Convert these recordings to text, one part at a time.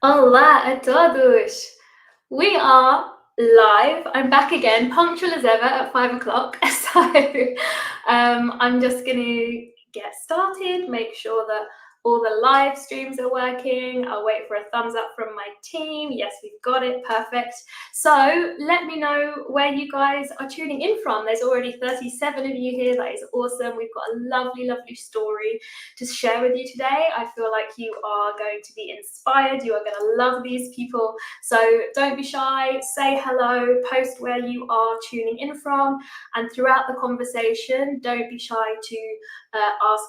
Olá a todos! We are live. I'm back again, punctual as ever at 5 o'clock. So I'm just going to get started, make sure that all the live streams are working. I'll wait for a thumbs up from my team. Yes, we've got it. Perfect. So let me know where you guys are tuning in from. There's already 37 of you here. That is awesome. We've got a lovely, lovely story to share with you today. I feel like you are going to be inspired. You are going to love these people. So don't be shy. Say hello. Post where you are tuning in from. And throughout the conversation, don't be shy to ask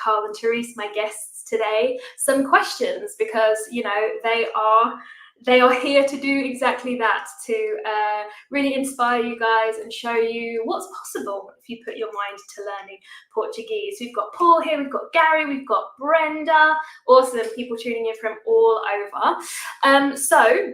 Karl and Therese, my guests today, some questions, because they are here to do exactly that, to really inspire you guys and show you what's possible if you put your mind to learning Portuguese. We've got Paul here, we've got Gary, we've got Brenda, awesome people tuning in from all over. So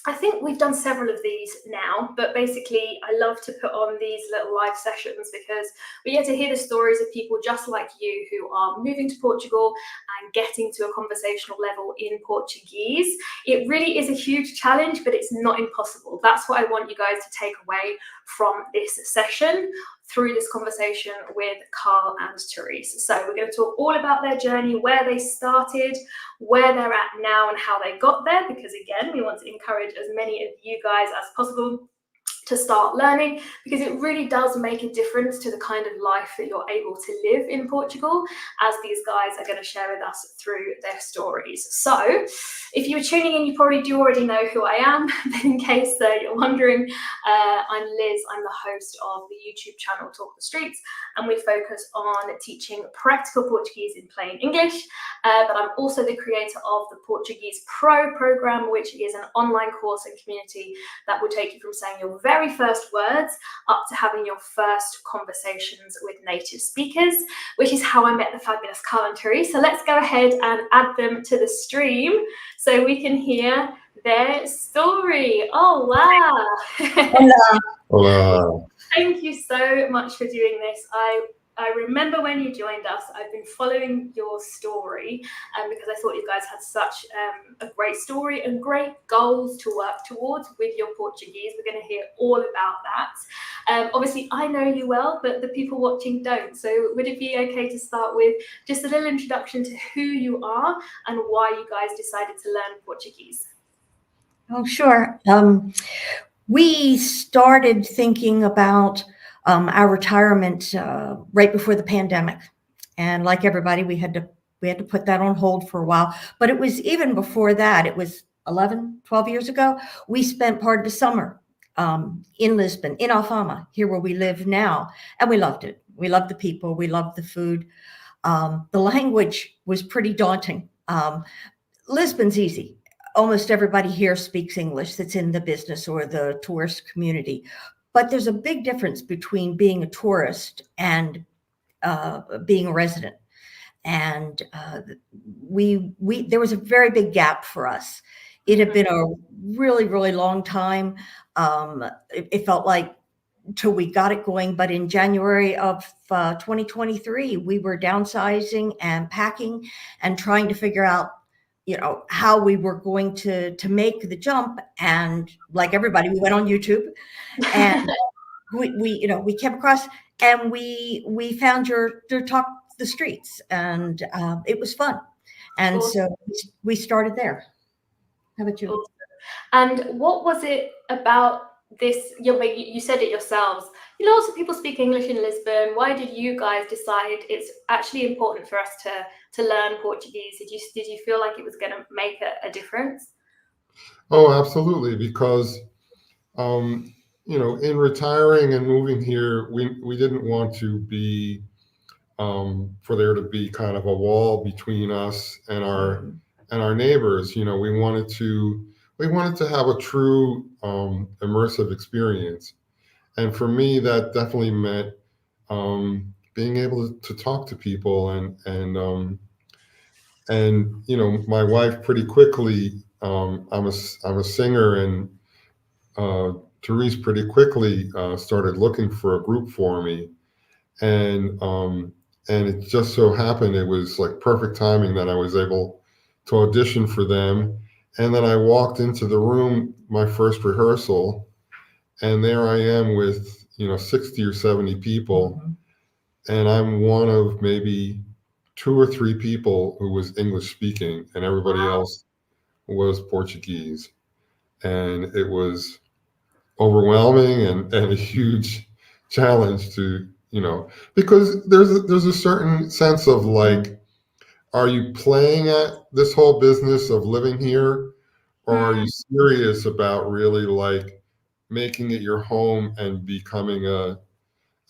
I think we've done several of these now, but basically I love to put on these little live sessions because we get to hear the stories of people just like you who are moving to Portugal and getting to a conversational level in Portuguese. It really is a huge challenge, but it's not impossible. That's what I want you guys to take away from this session through this conversation with Karl and Therese. So we're going to talk all about their journey, where they started, where they're at now, and how they got there, because again, we want to encourage as many of you guys as possible to start learning, because it really does make a difference to the kind of life that you're able to live in Portugal, as these guys are going to share with us through their stories. So if you were tuning in, you probably do already know who I am, but in case you're wondering, I'm Liz. I'm the host of the YouTube channel Talk the Streets, and we focus on teaching practical Portuguese in plain English, but I'm also the creator of the Portuguese Pro program, which is an online course and community that will take you from saying your very first words up to having your first conversations with native speakers, which is how I met the fabulous Karl and Therese. So let's go ahead and add them to the stream so we can hear their story. Oh, wow. Hola. Hola. Thank you so much for doing this. I remember when you joined us, I've been following your story because I thought you guys had such a great story and great goals to work towards with your Portuguese. We're going to hear all about that. Obviously, I know you well, but the people watching don't. So would it be okay to start with just a little introduction to who you are and why you guys decided to learn Portuguese? Oh, sure. We started thinking about our retirement right before the pandemic, and like everybody, we had to put that on hold for a while. But it was even before that. It was 11, 12 years ago. We spent part of the summer in Lisbon, in Alfama, here where we live now, and we loved it. We loved the people. We loved the food. The language was pretty daunting. Lisbon's easy. Almost everybody here speaks English that's in the business or the tourist community. But there's a big difference between being a tourist and being a resident. And there was a very big gap for us. It had been a really, really long time. It felt like till we got it going. But in January of 2023, we were downsizing and packing and trying to figure out how we were going to make the jump. And like everybody, we went on YouTube and we came across and we found your Talk the Streets, and it was fun. And Awesome. So we started there. How about you? Awesome. And what was it about this? You said it yourselves. Lots of people speak English in Lisbon. Why did you guys decide it's actually important for us to learn Portuguese? Did you feel like it was going to make a difference? Oh, absolutely. Because, in retiring and moving here, we didn't want to be, for there to be kind of a wall between us and our neighbors. We wanted to have a true immersive experience. And for me, that definitely meant being able to talk to people and my wife pretty quickly. I'm a singer, and Therese pretty quickly started looking for a group for me, and it just so happened it was like perfect timing that I was able to audition for them, And then I walked into the room, my first rehearsal, and there I am with, 60 or 70 people. Mhm. And I'm one of maybe 2 or 3 people who was English speaking, and everybody else was Portuguese. And it was overwhelming and a huge challenge to, because there's a certain sense of like, are you playing at this whole business of living here, or are you serious about really like making it your home and becoming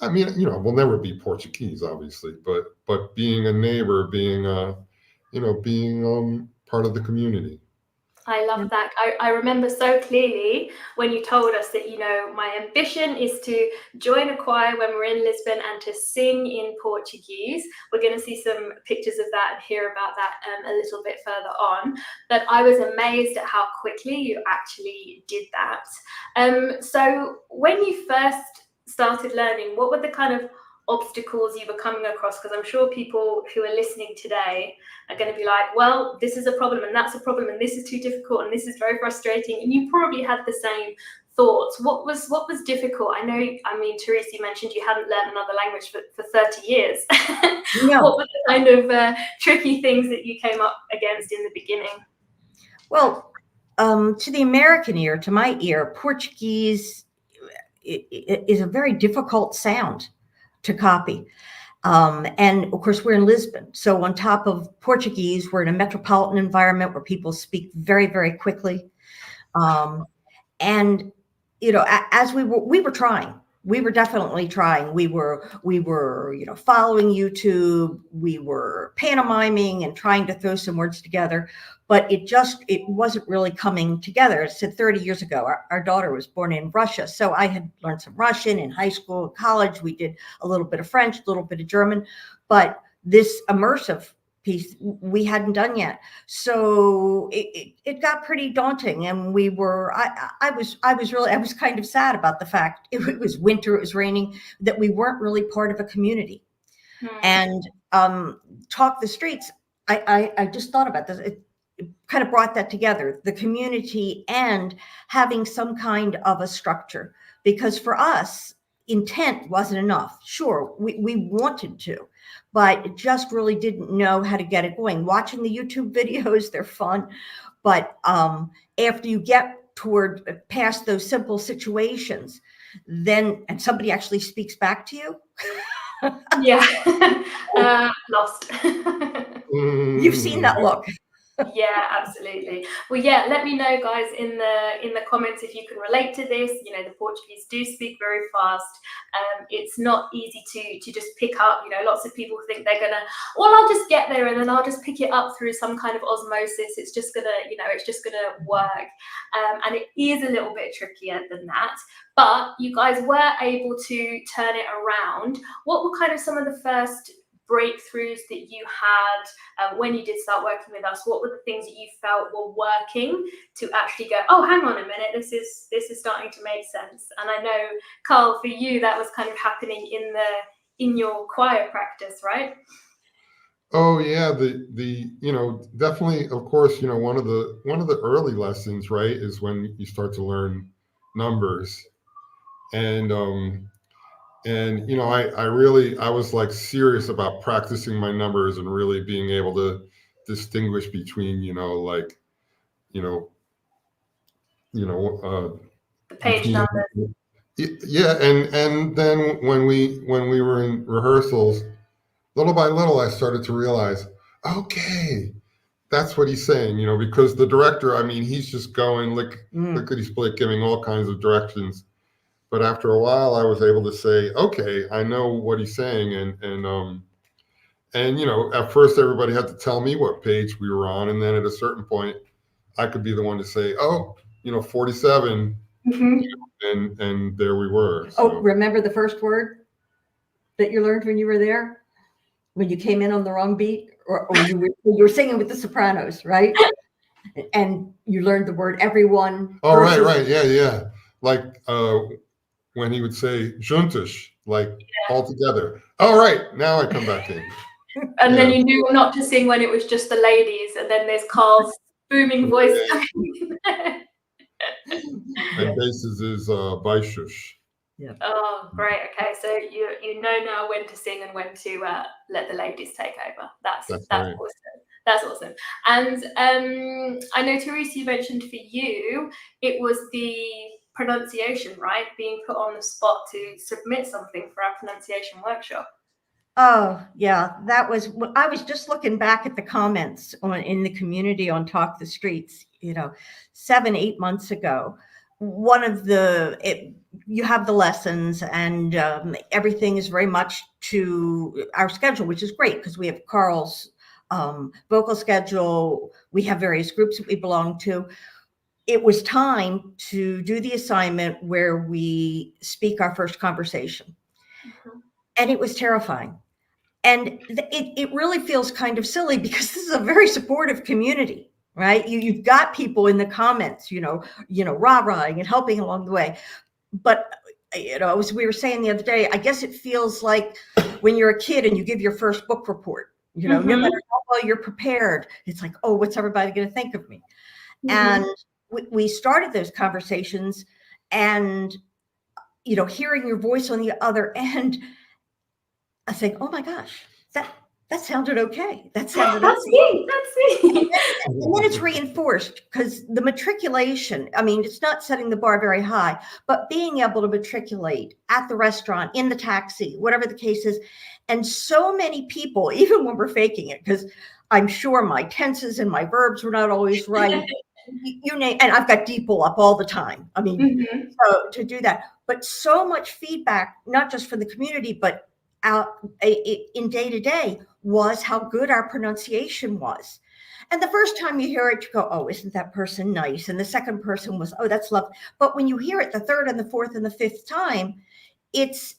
I mean, we'll never be Portuguese, obviously, but being a neighbor, being part of the community. I love that. I remember so clearly when you told us that, my ambition is to join a choir when we're in Lisbon and to sing in Portuguese. We're going to see some pictures of that and hear about that a little bit further on. But I was amazed at how quickly you actually did that. So when you first started learning, what were the kind of obstacles you were coming across? Because I'm sure people who are listening today are going to be like, well, this is a problem and that's a problem and this is too difficult and this is very frustrating, and you probably had the same thoughts. What was difficult? Therese, you mentioned you hadn't learned another language for 30 years. No. What were the kind of tricky things that you came up against in the beginning? Well, to the American ear, to my ear, Portuguese is a very difficult sound to copy. And of course, we're in Lisbon. So on top of Portuguese, we're in a metropolitan environment where people speak very, very quickly. And, as we were trying, we were definitely trying. We were, following YouTube. We were pantomiming and trying to throw some words together, but it wasn't really coming together. I said 30 years ago, our daughter was born in Russia. So I had learned some Russian in high school, college. We did a little bit of French, a little bit of German, but this immersive piece we hadn't done yet. So it got pretty daunting, and I was kind of sad about the fact it was winter, it was raining, that we weren't really part of a community. And Talk the Streets, I just thought about this. It kind of brought that together, the community and having some kind of a structure, because for us, intent wasn't enough. Sure, we wanted to, but just really didn't know how to get it going. Watching the YouTube videos, they're fun, but after you get past those simple situations, then and somebody actually speaks back to you. Yeah. Lost. You've seen that look. Yeah, absolutely. Well, yeah, let me know, guys, in the comments if you can relate to this. The Portuguese do speak very fast. It's not easy to just pick up. Lots of people think they're gonna, well, I'll just get there and then I'll just pick it up through some kind of osmosis. It's just gonna work. And it is a little bit trickier than that. But you guys were able to turn it around. What were kind of some of the first breakthroughs that you had when you did start working with us? What were the things that you felt were working to actually go, oh, hang on a minute, this is starting to make sense? And I know, Karl, for you, that was kind of happening in your choir practice, right? Oh yeah, definitely, of course, one of the early lessons, right, is when you start to learn numbers. And I was like serious about practicing my numbers and really being able to distinguish between, the page numbers. Yeah, and then when we were in rehearsals, little by little, I started to realize, okay, that's what he's saying, because the director, I mean, he's just going lickety split, giving all kinds of directions. But after a while, I was able to say, okay, I know what he's saying. And at first everybody had to tell me what page we were on. And then at a certain point, I could be the one to say, 47. Mm-hmm. And there we were. So. Oh, remember the first word that you learned when you were there? When you came in on the wrong beat? Or you were singing with the sopranos, right? And you learned the word everyone. Oh, right. Yeah. Like, when he would say juntos, like all together. All right, now I come back in. And then you knew not to sing when it was just the ladies, and then there's Karl's booming voice. And bases is baixos. Yeah. Oh, great. Okay, so you know now when to sing and when to let the ladies take over. That's right. awesome. That's awesome. And I know, Therese, you mentioned for you it was the pronunciation, right? Being put on the spot to submit something for our pronunciation workshop. Oh, yeah, that was, I was just looking back at the comments in the community on Talk the Streets, 7, 8 months ago. One of you have the lessons and everything is very much to our schedule, which is great because we have Karl's vocal schedule. We have various groups that we belong to. It was time to do the assignment where we speak our first conversation. Mm-hmm. And it was terrifying. And it really feels kind of silly because this is a very supportive community, right? You've got people in the comments, rah-rahing and helping along the way. But, as we were saying the other day, I guess it feels like when you're a kid and you give your first book report, no matter how well you're prepared, it's like, oh, what's everybody going to think of me? And we started those conversations and, hearing your voice on the other end, I think, oh my gosh, that sounded okay. That sounded That's me. That's me. And then it's reinforced because the matriculation, it's not setting the bar very high, but being able to matriculate at the restaurant, in the taxi, whatever the case is. And so many people, even when we're faking it, because I'm sure my tenses and my verbs were not always right. You name, and I've got DeepL up all the time. So to do that, but so much feedback, not just from the community, but out in day to day, was how good our pronunciation was. And the first time you hear it, you go, oh, isn't that person nice? And the second person was, oh, that's lovely. But when you hear it the third and the fourth and the fifth time, it's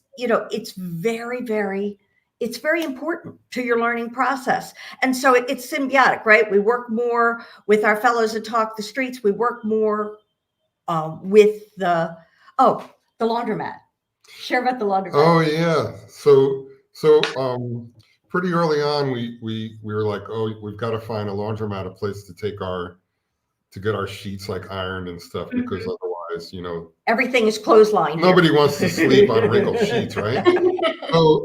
very, very, it's very important to your learning process. And so it's symbiotic, right? We work more with our fellows that Talk the Streets. We work more with the laundromat. Share about the laundromat. Oh yeah. So pretty early on we were like, oh, we've got to find a laundromat, a place to get our sheets like ironed and stuff, because otherwise, everything is clothesline. Nobody wants to sleep on wrinkled sheets, right?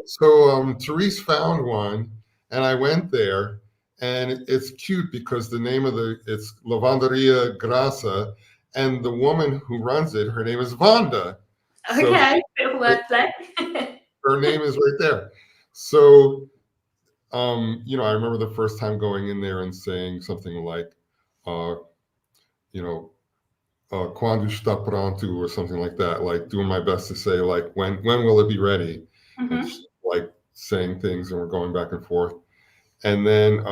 So Therese found one, and I went there, and it's cute because the name of it's Lavanderia Grasa, and the woman who runs it, her name is Vanda. Okay, bit of wordplay. Her name is right there. So, I remember the first time going in there and saying something like, quando está pronto, or something like that, like doing my best to say, like, when will it be ready? And just, like, saying things, and we're going back and forth. And then,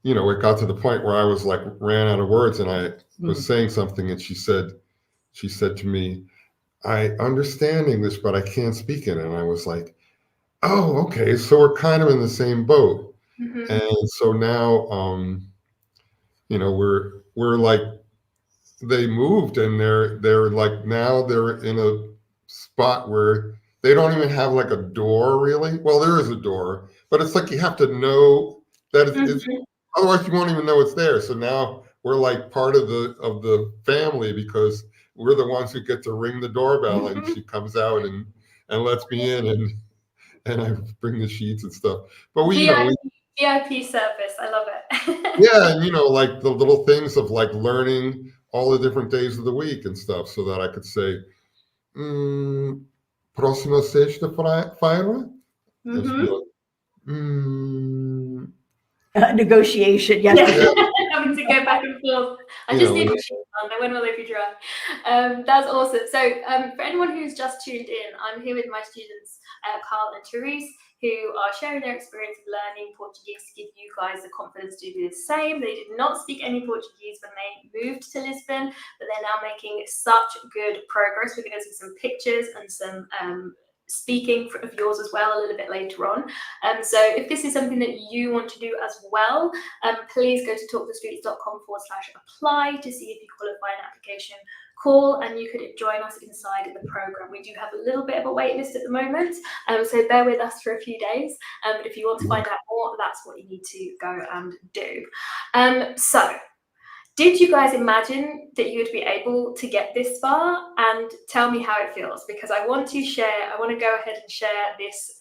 it got to the point where I was like, ran out of words, and I was saying something, and she said to me, I understand English, but I can't speak it. And I was like, oh, okay. So we're kind of in the same boat. And so now, we're like, they moved, and they're like, now they're in a spot where they don't even have like a door, really. Well, there is a door, but it's like you have to know that it's otherwise you won't even know it's there. So now we're like part of the family, because we're the ones who get to ring the doorbell, and she comes out and lets me in, and I bring the sheets and stuff. But VIP service, I love it. Yeah, and like the little things of like learning all the different days of the week and stuff, so that I could say, próxima sexta-feira. Negotiation, yes. Having to go back and forth. I just need to when will they be dry? That's awesome. So for anyone who's just tuned in, I'm here with my students, Karl and Therese, who are sharing their experience of learning Portuguese to give you guys the confidence to do the same. They did not speak any Portuguese when they moved to Lisbon, but they're now making such good progress. We're going to see some pictures and some speaking of yours as well a little bit later on. So if this is something that you want to do as well, please go to talkthestreets.com/apply to see if you qualify. An application call and you could join us inside the program. We do have a little bit of a wait list at the moment, so bear with us for a few days. But if you want to find out more, that's what you need to go and do. So did you guys imagine that you would be able to get this far? And tell me how it feels, because I want to go ahead and share this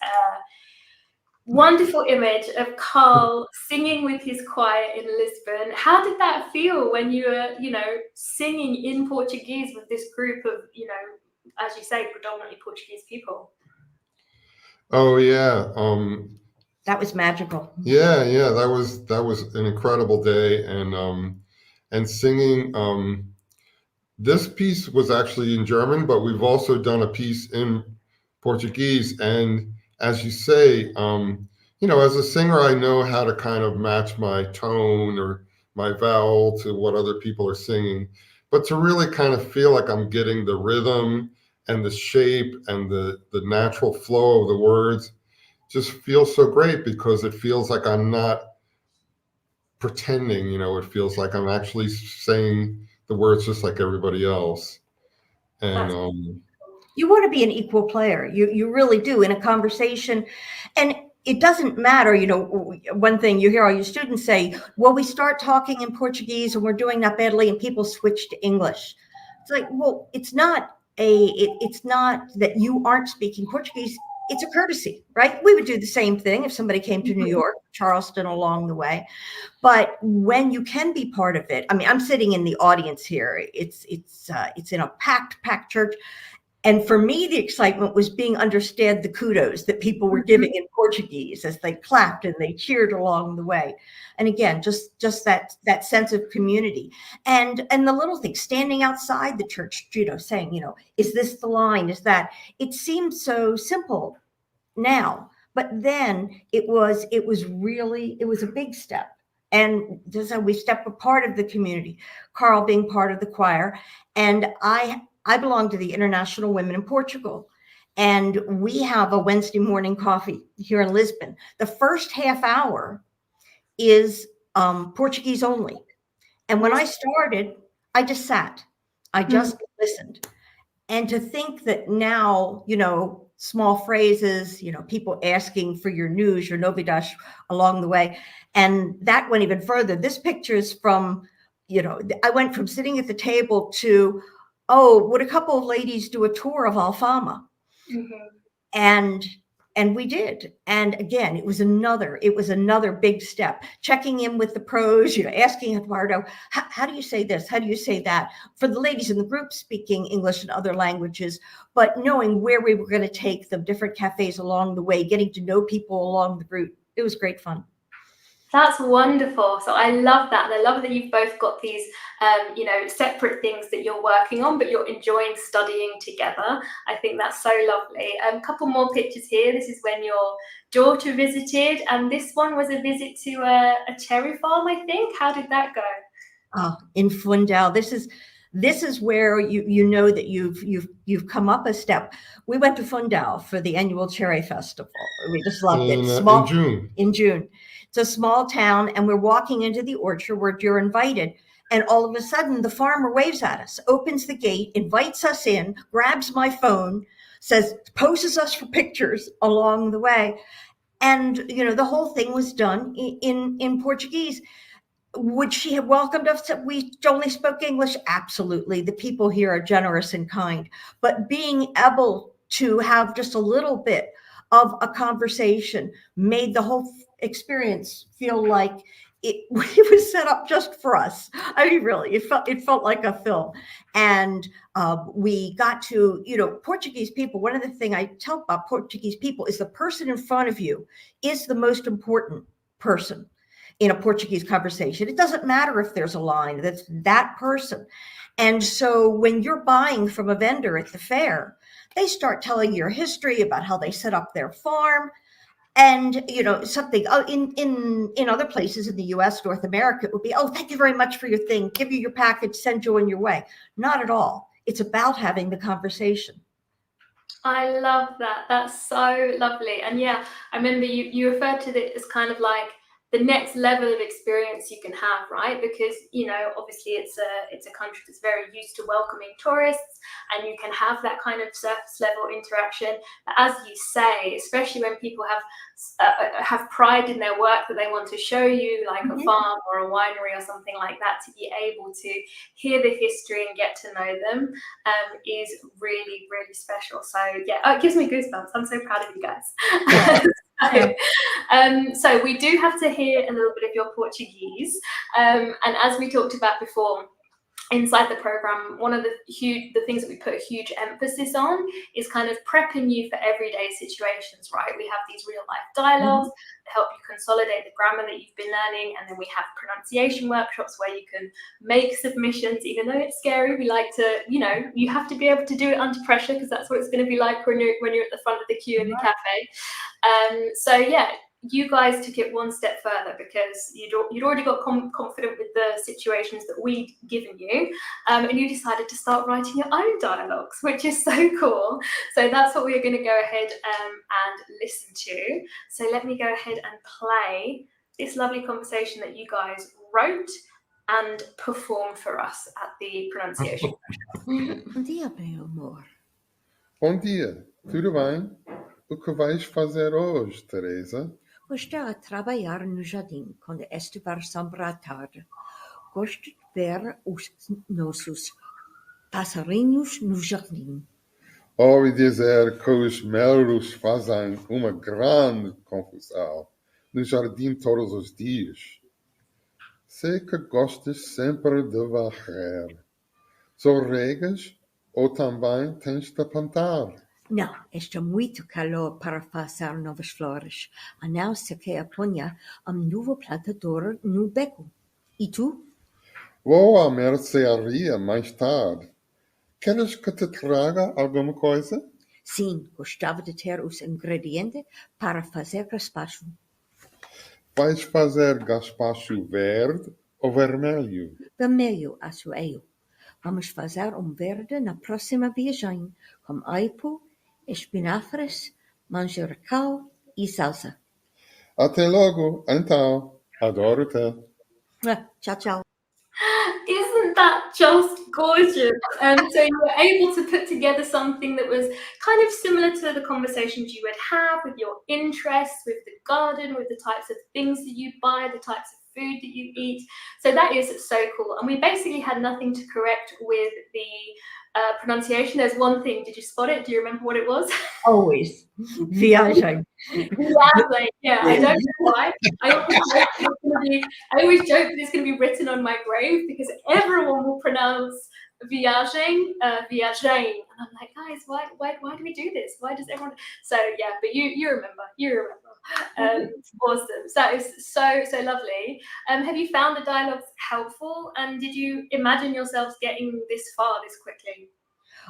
wonderful image of Karl singing with his choir in Lisbon. How did that feel when you were, singing in Portuguese with this group of, as you say, predominantly Portuguese people? Oh yeah. That was magical. Yeah, that was an incredible day, and singing. This piece was actually in German, but we've also done a piece in Portuguese. And as you say, as a singer, I know how to kind of match my tone or my vowel to what other people are singing. But to really kind of feel like I'm getting the rhythm and the shape and the natural flow of the words just feels so great, because it feels like I'm not pretending, it feels like I'm actually saying the words just like everybody else. And you want to be an equal player. You really do in a conversation. And it doesn't matter, one thing you hear all your students say, well, we start talking in Portuguese and we're doing that badly and people switch to English. It's like, well, it's not that you aren't speaking Portuguese. It's a courtesy, right? We would do the same thing if somebody came to New York, Charleston along the way. But when you can be part of it, I mean, I'm sitting in the audience here. It's in a packed church. And for me, the excitement was being understood, the kudos that people were giving in Portuguese as they clapped and they cheered along the way. And again, just that sense of community and the little things, standing outside the church, saying, is this the line? Is that? It seems so simple now, but then it was a big step. And so we step a part of the community, Karl being part of the choir. And I belong to the International Women in Portugal, and we have a Wednesday morning coffee here in Lisbon. The first half hour is Portuguese only. And when I started, I just sat. I just listened. And to think that now, small phrases, people asking for your news, your novidades along the way. And that went even further. This picture is from, I went from sitting at the table to, would a couple of ladies do a tour of Alfama? And we did. And again, it was another big step, checking in with the pros, asking Eduardo, how do you say this? How do you say that? For the ladies in the group speaking English and other languages, but knowing where we were going to take them, different cafes along the way, getting to know people along the route. It was great fun. That's wonderful. So I love that. And I love that you've both got these, separate things that you're working on, but you're enjoying studying together. I think that's so lovely. A couple more pictures here. This is when your daughter visited, and this one was a visit to a cherry farm, I think. How did that go? Oh, in Fundão. This is where you know that you've come up a step. We went to Fundão for the annual cherry festival. We just loved it. In June. It's a small town, and we're walking into the orchard where you're invited. And all of a sudden, the farmer waves at us, opens the gate, invites us in, grabs my phone, poses us for pictures along the way. And, the whole thing was done in Portuguese. Would she have welcomed us if we only spoke English? Absolutely. The people here are generous and kind. But being able to have just a little bit of a conversation made the whole experience feel like it was set up just for us. I mean, really, it felt like a film. And we got to, Portuguese people. One of the things I tell about Portuguese people is the person in front of you is the most important person in a Portuguese conversation. It doesn't matter if there's a line, that's that person. And so when you're buying from a vendor at the fair, they start telling your history about how they set up their farm. And, something in other places in the US, North America, it would be, thank you very much for your thing, give you your package, send you on your way. Not at all. It's about having the conversation. I love that. That's so lovely. And yeah, I remember you referred to it as kind of like the next level of experience you can have, right? Because, you know, obviously it's a country that's very used to welcoming tourists, and you can have that kind of surface level interaction. But as you say, especially when people have pride in their work that they want to show you, like a farm or a winery or something like that, to be able to hear the history and get to know them is really, really special. So yeah, it gives me goosebumps. I'm so proud of you guys. So we do have to hear a little bit of your Portuguese, and as we talked about before, inside the program, one of the things that we put huge emphasis on is kind of prepping you for everyday situations, right? We have these real life dialogues that help you consolidate the grammar that you've been learning, and then we have pronunciation workshops where you can make submissions. Even though it's scary, we like to, you know, you have to be able to do it under pressure, because that's what it's going to be like when you're at the front of the queue in the cafe. So yeah, you guys took it one step further, because you'd already got confident with the situations that we'd given you, and you decided to start writing your own dialogues, which is so cool. So that's what we're going to go ahead and listen to. So let me go ahead and play this lovely conversation that you guys wrote and performed for us at the pronunciation workshop. Bom dia, meu amor. Bom dia, tudo bem? O que vais fazer hoje, Teresa? Vou estar a trabalhar no jardim quando estiver sempre à tarde. Gosto de ver os nossos passarinhos no jardim. Ouvi dizer que os meros fazem uma grande confusão no jardim todos os dias. Sei que gostas sempre de varrer. Só regas ou também tens de plantar? Não, está muito calor para fazer novas flores, a não ser que eu ponha novo plantador no beco. E tu? Vou à mercearia mais tarde. Queres que te traga alguma coisa? Sim, gostava de ter os ingredientes para fazer gazpacho. Vais fazer gazpacho verde ou vermelho? Vermelho, acho eu. Vamos fazer verde na próxima viagem, com aipo, espinafres, manjericão e salsa. Até logo, então. Adoro-te. Tchau, tchau. Isn't that just gorgeous? So you were able to put together something that was kind of similar to the conversations you would have with your interests, with the garden, with the types of things that you buy, the types of food that you eat. So that is so cool. And we basically had nothing to correct with the pronunciation. There's one thing. Did you spot it? Do you remember what it was? Always. Viagem. Viagem. Yeah, I don't know why. I always joke that it's going to be written on my grave, because everyone will pronounce viagem, viagem. And I'm like, guys, why do we do this? Why does everyone? So yeah, but you remember. Awesome. So that is so lovely. Have you found the dialogues helpful, and did you imagine yourselves getting this far this quickly?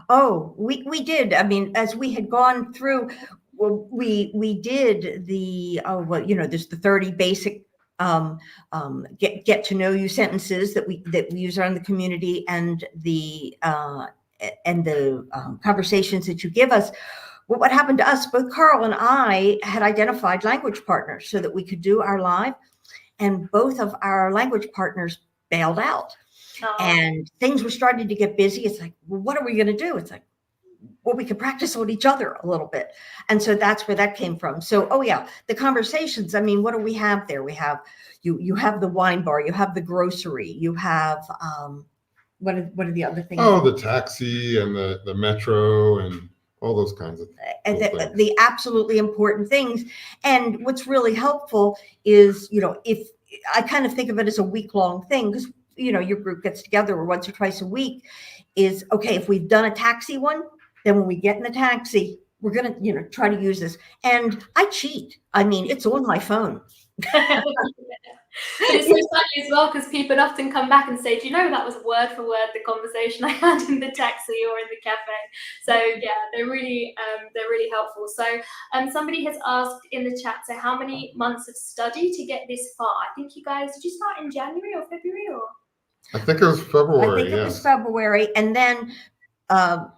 Oh, we did. I mean, as we had gone through, well, we did the there's the 30 basic get to know you sentences that we use around the community, and the conversations that you give us. Well, what happened to us, both Karl and I had identified language partners so that we could do our live, and both of our language partners bailed out. And things were starting to get busy. It's like, well, what are we going to do? It's like, well, we could practice on each other a little bit. And so that's where that came from. So, oh yeah, the conversations. I mean, what do we have there? We have, you have the wine bar, you have the grocery, you have, what are the other things? Oh, the taxi and the metro and all those kinds of and the absolutely important things. And what's really helpful is, if I kind of think of it as a week-long thing, because your group gets together once or twice a week, is okay, if we've done a taxi one, then when we get in the taxi, we're going to, try to use this. And I cheat. I mean, it's on my phone. But it's so funny as well, because people often come back and say, do you know that was word for word the conversation I had in the taxi or in the cafe? So yeah, they're really helpful. So somebody has asked in the chat, so how many months of study to get this far? I think you guys, did you start in January or February? Or I think it was February. I think it was February. And then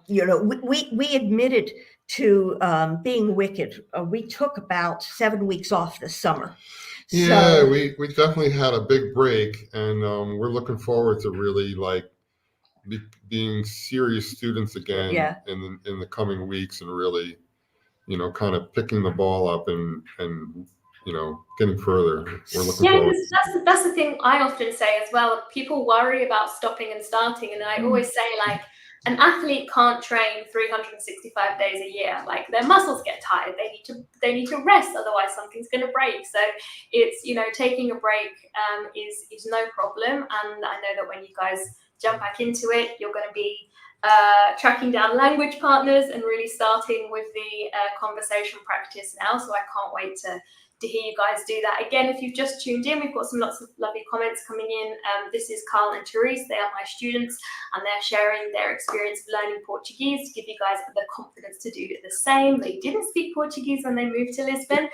we admitted to being wicked. We took about 7 weeks off this summer. Yeah, So we definitely had a big break, and we're looking forward to really like being serious students again yeah. in the coming weeks, and really, kind of picking the ball up and getting further. We're looking Yeah, forward. because that's the thing I often say as well. People worry about stopping and starting, and I always say, like, an athlete can't train 365 days a year. Like, their muscles get tired. They need to rest, otherwise something's going to break. So it's, taking a break is no problem. And I know that when you guys jump back into it, you're going to be tracking down language partners and really starting with the conversation practice now. So I can't wait to hear you guys do that. Again, if you've just tuned in, we've got lots of lovely comments coming in. This is Karl and Therese. They are my students, and they're sharing their experience of learning Portuguese to give you guys the confidence to do the same. They didn't speak Portuguese when they moved to Lisbon,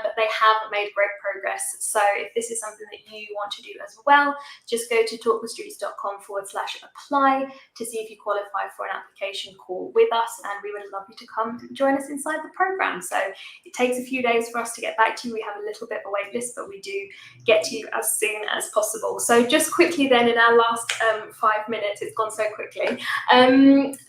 but they have made great progress. So if this is something that you want to do as well, just go to talkthestreets.com/apply to see if you qualify for an application call with us, and we would love you to come join us inside the program. So it takes a few days for us to get back to you. We have a little bit of a wait list, but we do get to you as soon as possible. So just quickly then, in our last 5 minutes, it's gone so quickly,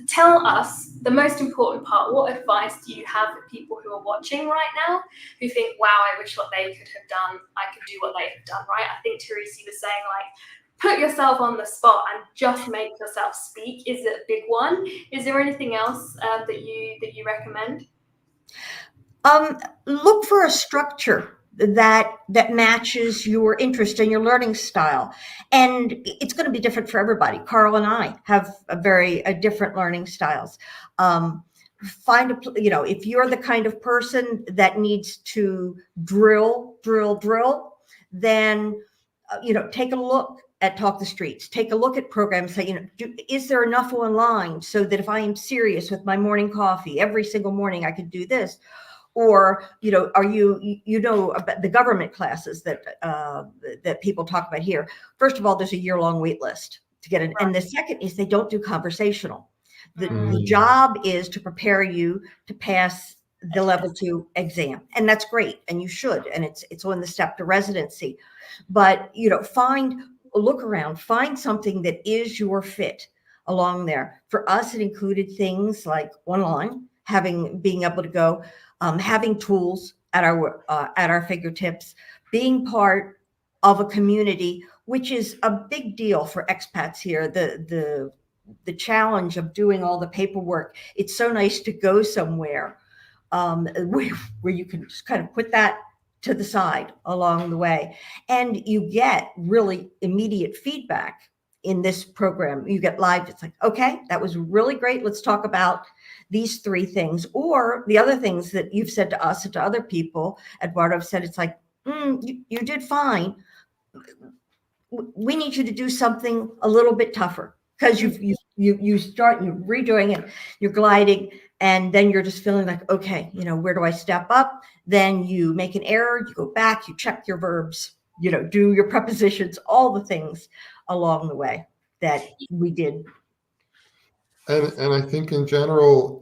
tell us the most important part. What advice do you have for people who are watching right now, who think, wow, I wish what they could have done, I could do what they have done, right? I think Therese was saying, like, put yourself on the spot and just make yourself speak is a big one. Is there anything else that you recommend? Look for a structure that matches your interest and your learning style, and it's going to be different for everybody. Karl and I have a different learning styles. Find if you're the kind of person that needs to drill, then take a look at Talk the Streets. Take a look at programs. Say, is there enough online so that if I am serious with my morning coffee every single morning, I could do this? Or, are about the government classes that people talk about here? First of all, there's a year-long wait list to get in. Right. And the second is they don't do conversational. The job is to prepare you to pass the level 2 exam. And that's great. And you should. And it's on the step to residency. But, look around, find something that is your fit along there. For us, it included things like online, being able to go, having tools at our fingertips, being part of a community, which is a big deal for expats here. The challenge of doing all the paperwork. It's so nice to go somewhere where you can just kind of put that to the side along the way, and you get really immediate feedback. In this program, you get live. It's like, okay, that was really great. Let's talk about these 3 things, or the other things that you've said to us and to other people. Eduardo said, it's like, you did fine. We need you to do something a little bit tougher, because you start, you're redoing it, you're gliding, and then you're just feeling like, okay, where do I step up? Then you make an error, you go back, you check your verbs, do your prepositions, all the things along the way that we did. And I think in general,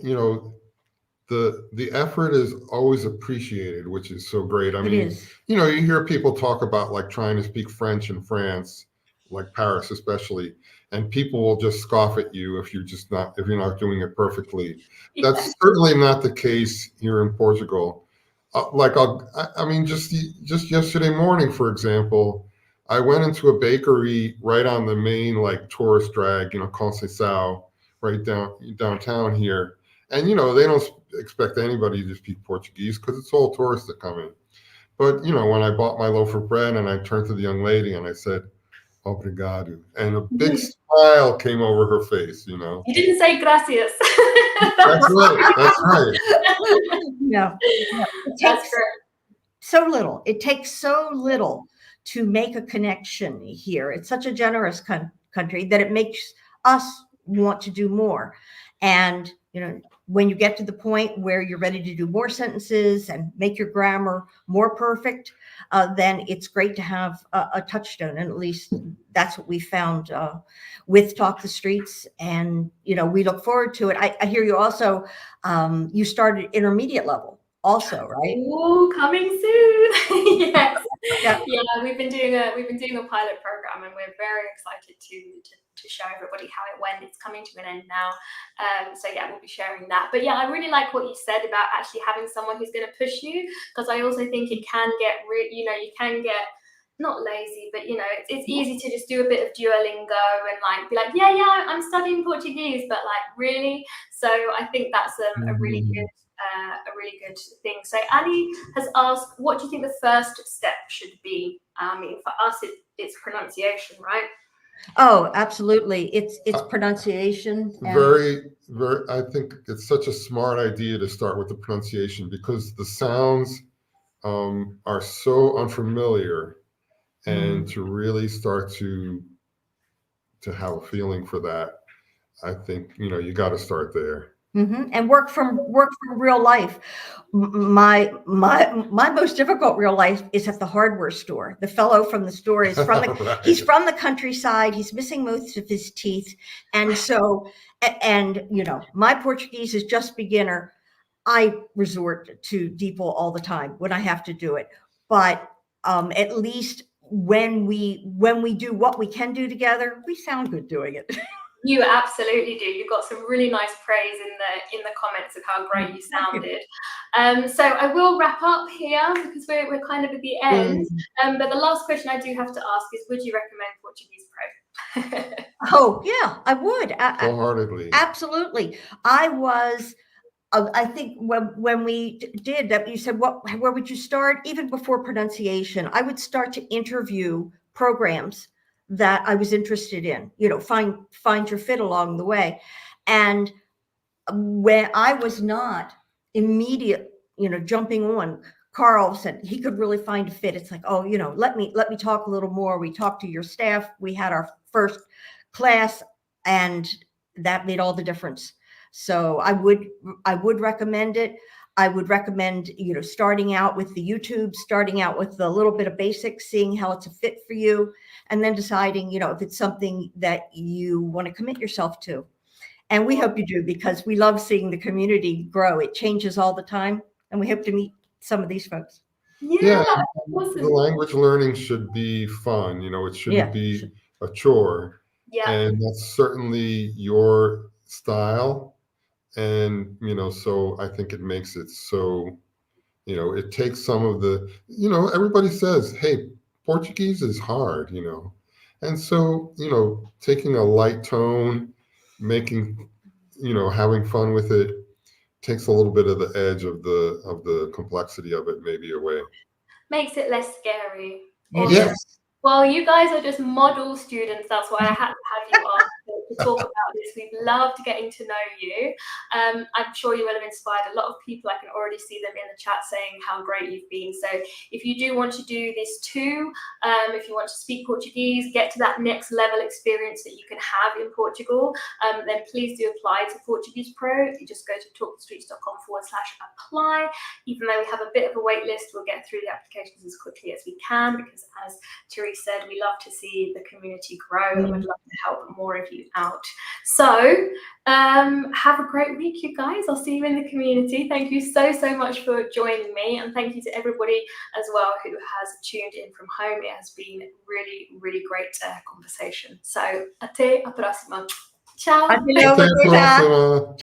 the effort is always appreciated, which is so great. I mean, you hear people talk about like trying to speak French in France, like Paris especially, and people will just scoff at you if you're not doing it perfectly. Yeah. That's certainly not the case here in Portugal. Just yesterday morning, for example, I went into a bakery right on the main like tourist drag, Conversational, right downtown here. And, they don't expect anybody to speak Portuguese because it's all tourists that come in. But, when I bought my loaf of bread and I turned to the young lady and I said, obrigado, and a big smile came over her face, You didn't say gracias. That's right. That's right. No. It takes so little. It takes so little to make a connection here. It's such a generous country that it makes us want to do more. And, when you get to the point where you're ready to do more sentences and make your grammar more perfect, then it's great to have a touchstone. And at least that's what we found with Talk the Streets. And, we look forward to it. I hear you also, you started intermediate level also, right? Ooh, coming soon. Yes. Yeah. Yeah, we've been doing a pilot program, and we're very excited to show everybody how it went. It's coming to an end now, so yeah, we'll be sharing that. But yeah, I really like what you said about actually having someone who's going to push you, because I also think it can get you can get not lazy, but it's easy to just do a bit of Duolingo and like be like, yeah, I'm studying Portuguese, but like really. So I think that's a really good thing. So Ali has asked, what do you think the first step should be? I mean, for us, it's pronunciation, right? Oh, absolutely. It's pronunciation. Very, very. I think it's such a smart idea to start with the pronunciation, because the sounds are so unfamiliar, and to really start to have a feeling for that, I think you got to start there. And work from real life. My most difficult real life is at the hardware store. The fellow from the store is from the Right. he's from the countryside. He's missing most of his teeth, and so my Portuguese is just beginner. I resort to DeepL all the time when I have to do it, but at least when we do what we can do together, we sound good doing it. You absolutely do. You got some really nice praise in the comments of how great you sounded. So I will wrap up here because we're kind of at the end. But the last question I do have to ask is, would you recommend Portuguese Pro? Oh yeah, I would. Wholeheartedly. Absolutely. I think when we did that, you said, where would you start? Even before pronunciation, I would start to interview programs that I was interested in, find your fit along the way. And when I was not immediate, jumping on, Karl said he could really find a fit. It's like, oh, let me talk a little more. We talked to your staff. We had our first class, and that made all the difference. So I would recommend it. I would recommend, starting out with the YouTube, starting out with a little bit of basics, seeing how it's a fit for you, and then deciding, if it's something that you want to commit yourself to. And we hope you do, because we love seeing the community grow. It changes all the time, and we hope to meet some of these folks. Yeah, awesome. The language learning should be fun. It shouldn't be a chore. Yeah. And that's certainly your style. And, so I think it makes it so, it takes some of the, everybody says, hey, Portuguese is hard, And so, taking a light tone, making, having fun with it, takes a little bit of the edge of the complexity of it maybe away. Makes it less scary. Yes. Well, you guys are just model students. That's why I had to have you on to talk about this. We've loved getting to know you. I'm sure you will have inspired a lot of people. I can already see them in the chat saying how great you've been. So if you do want to do this too, if you want to speak Portuguese, get to that next level experience that you can have in Portugal, then please do apply to Portuguese Pro. You just go to talkthestreets.com/apply. Even though we have a bit of a wait list, we'll get through the applications as quickly as we can, because as Therese said, we love to see the community grow and would love to help more of you out. So have a great week, you guys. I'll see you in the community. Thank you so much for joining me, and thank you to everybody as well who has tuned in from home. It has been really, really great conversation. So até a próxima. Ciao. Até a próxima.